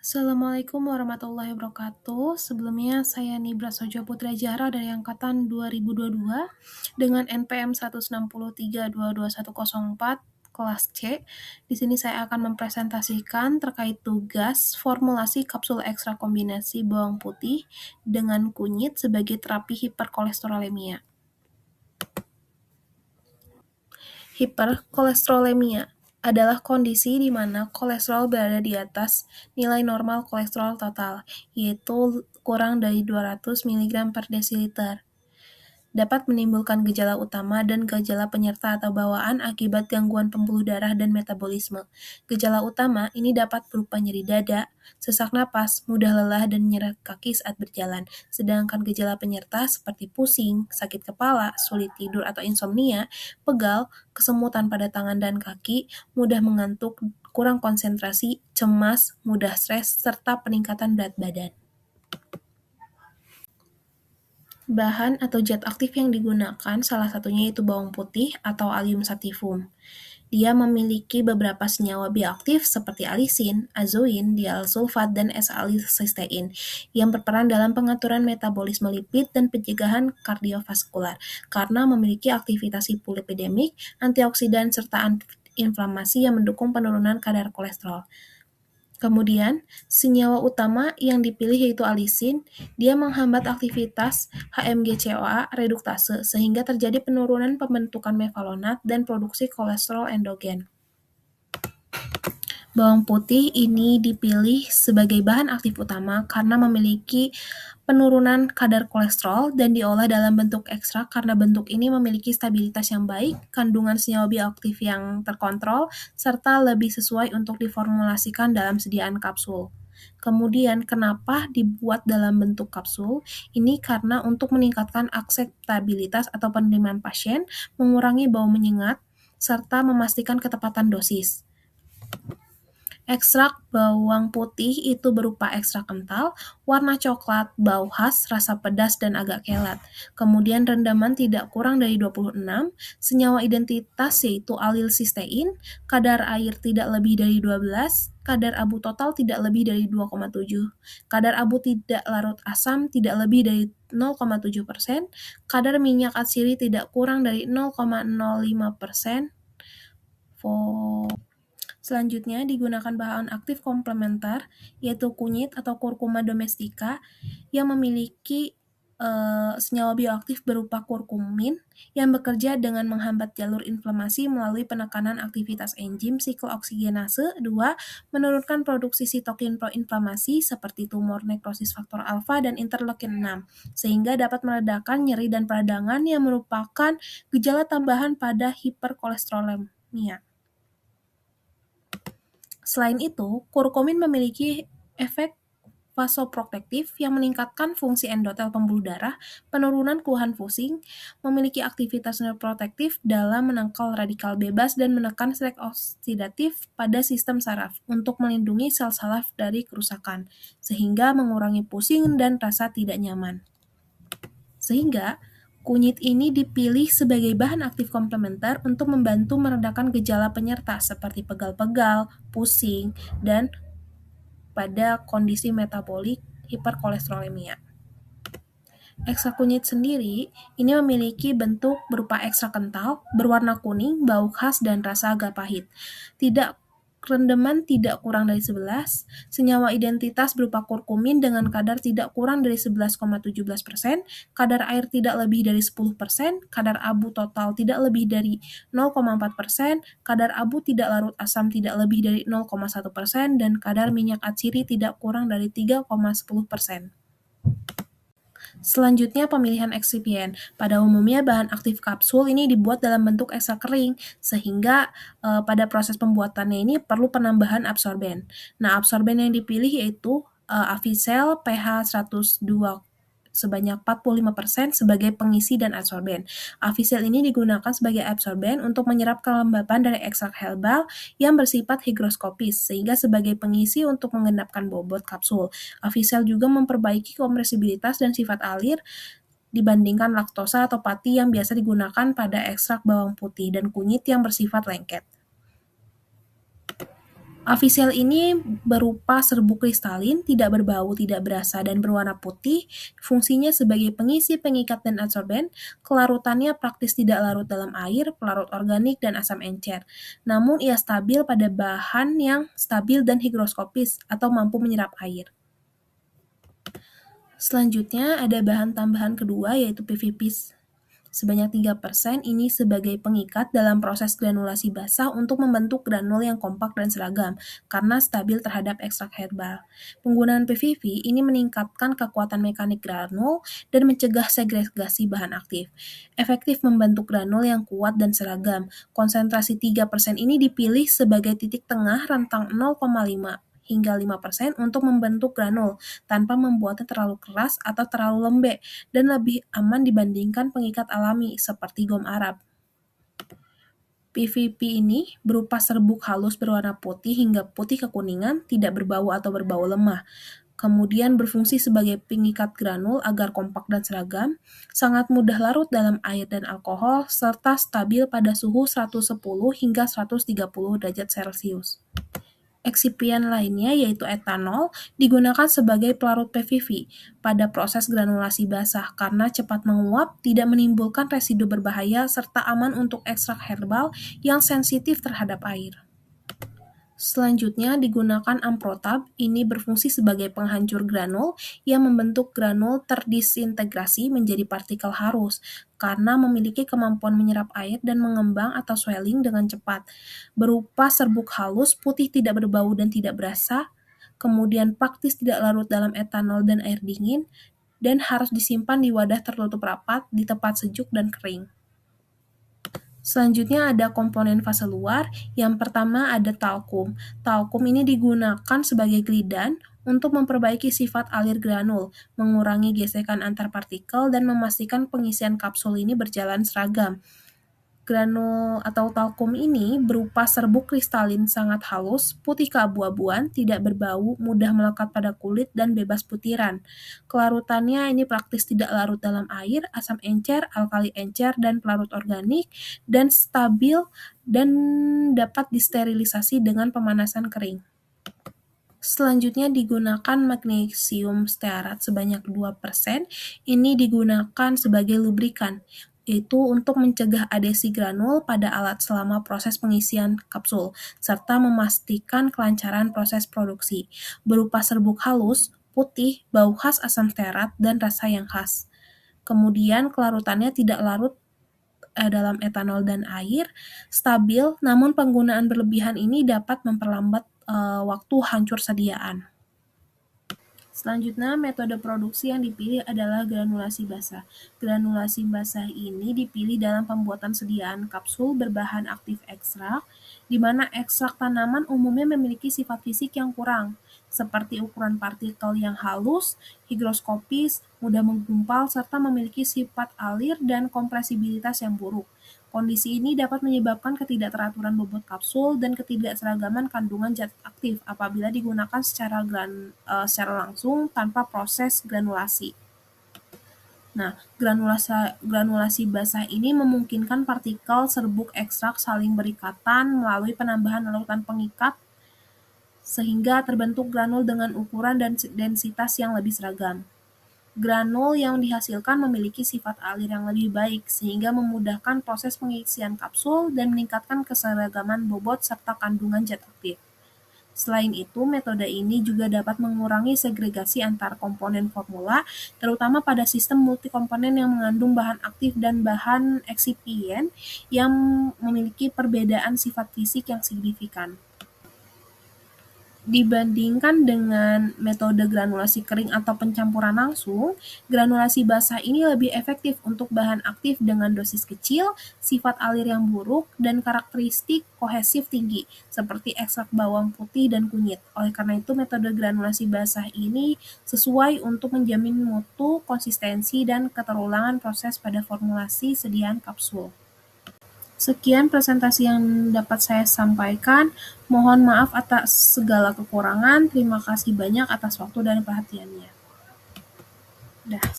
Assalamualaikum warahmatullahi wabarakatuh. Sebelumnya saya Nibra Sojo Putra Jahra dari angkatan 2022 dengan NPM 163222104 kelas C. Di sini saya akan mempresentasikan terkait tugas formulasi kapsul ekstra kombinasi bawang putih dengan kunyit sebagai terapi hiperkolesterolemia. Hiperkolesterolemia adalah kondisi di mana kolesterol berada di atas nilai normal kolesterol total, yaitu kurang dari 200 mg per desiliter. Dapat menimbulkan gejala utama dan gejala penyerta atau bawaan akibat gangguan pembuluh darah dan metabolisme. Gejala utama ini dapat berupa nyeri dada, sesak napas, mudah lelah, dan nyeri kaki saat berjalan. Sedangkan gejala penyerta seperti pusing, sakit kepala, sulit tidur atau insomnia, pegal, kesemutan pada tangan dan kaki, mudah mengantuk, kurang konsentrasi, cemas, mudah stres, serta peningkatan berat badan. Bahan atau zat aktif yang digunakan salah satunya yaitu bawang putih atau Allium sativum. Dia memiliki beberapa senyawa bioaktif seperti alisin, azoin, dialsulfat, dan S-alilsistein yang berperan dalam pengaturan metabolisme lipid dan pencegahan kardiovaskular karena memiliki aktivitas hipolipidemik, antioksidan, serta anti-inflamasi yang mendukung penurunan kadar kolesterol. Kemudian, senyawa utama yang dipilih yaitu alisin. Dia menghambat aktivitas HMG-CoA reduktase sehingga terjadi penurunan pembentukan mevalonat dan produksi kolesterol endogen. Bawang putih ini dipilih sebagai bahan aktif utama karena memiliki penurunan kadar kolesterol dan diolah dalam bentuk ekstrak karena bentuk ini memiliki stabilitas yang baik, kandungan senyawa bioaktif yang terkontrol, serta lebih sesuai untuk diformulasikan dalam sediaan kapsul. Kemudian, kenapa dibuat dalam bentuk kapsul? Ini karena untuk meningkatkan akseptabilitas atau penerimaan pasien, mengurangi bau menyengat, serta memastikan ketepatan dosis. Ekstrak bawang putih itu berupa ekstrak kental, warna coklat, bau khas, rasa pedas, dan agak kelat. Kemudian rendaman tidak kurang dari 26, senyawa identitas yaitu alilsistein, kadar air tidak lebih dari 12, kadar abu total tidak lebih dari 2,7, kadar abu tidak larut asam tidak lebih dari 0,7%, kadar minyak atsiri tidak kurang dari 0,05%. Selanjutnya digunakan bahan aktif komplementer yaitu kunyit atau Curcuma domestica yang memiliki senyawa bioaktif berupa kurkumin yang bekerja dengan menghambat jalur inflamasi melalui penekanan aktivitas enzim siklus oksigenase. 2. Menurunkan produksi sitokin proinflamasi seperti tumor nekrosis faktor alfa dan interleukin 6 sehingga dapat meredakan nyeri dan peradangan yang merupakan gejala tambahan pada hiperkolesterolemia. Selain itu, kurkumin memiliki efek vasoprotektif yang meningkatkan fungsi endotel pembuluh darah, penurunan keluhan pusing, memiliki aktivitas neuroprotektif dalam menangkal radikal bebas dan menekan stres oksidatif pada sistem saraf untuk melindungi sel saraf dari kerusakan, sehingga mengurangi pusing dan rasa tidak nyaman. Sehingga, kunyit ini dipilih sebagai bahan aktif komplementer untuk membantu meredakan gejala penyerta seperti pegal-pegal, pusing, dan pada kondisi metabolik hiperkolesterolemia. Ekstrak kunyit sendiri ini memiliki bentuk berupa ekstrak kental, berwarna kuning, bau khas, dan rasa agak pahit. Rendaman tidak kurang dari 11, senyawa identitas berupa kurkumin dengan kadar tidak kurang dari 11,17%, kadar air tidak lebih dari 10%, kadar abu total tidak lebih dari 0,4%, kadar abu tidak larut asam tidak lebih dari 0,1%, dan kadar minyak atsiri tidak kurang dari 3,10%. Selanjutnya pemilihan eksipien. Pada umumnya bahan aktif kapsul ini dibuat dalam bentuk ekstrak kering sehingga pada proses pembuatannya ini perlu penambahan absorben. Nah, absorben yang dipilih yaitu Avicel pH 102 sebanyak 45% sebagai pengisi dan absorben. Avicel ini digunakan sebagai absorben untuk menyerap kelembapan dari ekstrak herbal yang bersifat higroskopis, sehingga sebagai pengisi untuk menggenapkan bobot kapsul. Avicel juga memperbaiki kompresibilitas dan sifat alir dibandingkan laktosa atau pati yang biasa digunakan pada ekstrak bawang putih dan kunyit yang bersifat lengket. Avisel ini berupa serbuk kristalin, tidak berbau, tidak berasa, dan berwarna putih. Fungsinya sebagai pengisi, pengikat, dan adsorben. Kelarutannya praktis tidak larut dalam air, pelarut organik, dan asam encer. Namun ia stabil pada bahan yang stabil dan higroskopis atau mampu menyerap air. Selanjutnya ada bahan tambahan kedua yaitu PVP sebanyak 3%. Ini sebagai pengikat dalam proses granulasi basah untuk membentuk granul yang kompak dan seragam karena stabil terhadap ekstrak herbal. Penggunaan PVP ini meningkatkan kekuatan mekanik granul dan mencegah segregasi bahan aktif. Efektif membentuk granul yang kuat dan seragam. Konsentrasi 3% ini dipilih sebagai titik tengah rentang 0,5 hingga 5% untuk membentuk granul tanpa membuatnya terlalu keras atau terlalu lembek dan lebih aman dibandingkan pengikat alami seperti gom Arab. PVP ini berupa serbuk halus berwarna putih hingga putih kekuningan, tidak berbau atau berbau lemah. Kemudian berfungsi sebagai pengikat granul agar kompak dan seragam, sangat mudah larut dalam air dan alkohol, serta stabil pada suhu 110 hingga 130 derajat Celcius. Eksipien lainnya yaitu etanol digunakan sebagai pelarut PVP pada proses granulasi basah karena cepat menguap, tidak menimbulkan residu berbahaya, serta aman untuk ekstrak herbal yang sensitif terhadap air. Selanjutnya digunakan amprotab, ini berfungsi sebagai penghancur granul yang membentuk granul terdisintegrasi menjadi partikel halus karena memiliki kemampuan menyerap air dan mengembang atau swelling dengan cepat. Berupa serbuk halus, putih tidak berbau dan tidak berasa, kemudian praktis tidak larut dalam etanol dan air dingin, dan harus disimpan di wadah tertutup rapat di tempat sejuk dan kering. Selanjutnya ada komponen fase luar. Yang pertama ada talkum. Talkum ini digunakan sebagai glidan untuk memperbaiki sifat alir granul, mengurangi gesekan antar partikel, dan memastikan pengisian kapsul ini berjalan seragam. Granul atau talkum ini berupa serbuk kristalin sangat halus, putih keabu-abuan, tidak berbau, mudah melekat pada kulit, dan bebas butiran. Kelarutannya ini praktis tidak larut dalam air, asam encer, alkali encer, dan pelarut organik, dan stabil dan dapat disterilisasi dengan pemanasan kering. Selanjutnya digunakan magnesium stearat sebanyak 2%. Ini digunakan sebagai lubrikan, yaitu untuk mencegah adesi granul pada alat selama proses pengisian kapsul, serta memastikan kelancaran proses produksi. Berupa serbuk halus, putih, bau khas asam stearat, dan rasa yang khas. Kemudian kelarutannya tidak larut dalam etanol dan air, stabil, namun penggunaan berlebihan ini dapat memperlambat waktu hancur sediaan. Selanjutnya, metode produksi yang dipilih adalah granulasi basah. Granulasi basah ini dipilih dalam pembuatan sediaan kapsul berbahan aktif ekstrak, di mana ekstrak tanaman umumnya memiliki sifat fisik yang kurang, seperti ukuran partikel yang halus, higroskopis, mudah menggumpal, serta memiliki sifat alir dan kompresibilitas yang buruk. Kondisi ini dapat menyebabkan ketidakteraturan bobot kapsul dan ketidakseragaman kandungan zat aktif apabila digunakan secara langsung tanpa proses granulasi. Nah, granulasi basah ini memungkinkan partikel serbuk ekstrak saling berikatan melalui penambahan larutan pengikat sehingga terbentuk granul dengan ukuran dan densitas yang lebih seragam. Granul yang dihasilkan memiliki sifat alir yang lebih baik, sehingga memudahkan proses pengisian kapsul dan meningkatkan keseragaman bobot serta kandungan zat aktif. Selain itu, metode ini juga dapat mengurangi segregasi antar komponen formula, terutama pada sistem multikomponen yang mengandung bahan aktif dan bahan eksipien yang memiliki perbedaan sifat fisik yang signifikan. Dibandingkan dengan metode granulasi kering atau pencampuran langsung, granulasi basah ini lebih efektif untuk bahan aktif dengan dosis kecil, sifat alir yang buruk, dan karakteristik kohesif tinggi, seperti ekstrak bawang putih dan kunyit. Oleh karena itu, metode granulasi basah ini sesuai untuk menjamin mutu, konsistensi, dan keterulangan proses pada formulasi sediaan kapsul. Sekian presentasi yang dapat saya sampaikan. Mohon maaf atas segala kekurangan. Terima kasih banyak atas waktu dan perhatiannya. Dah.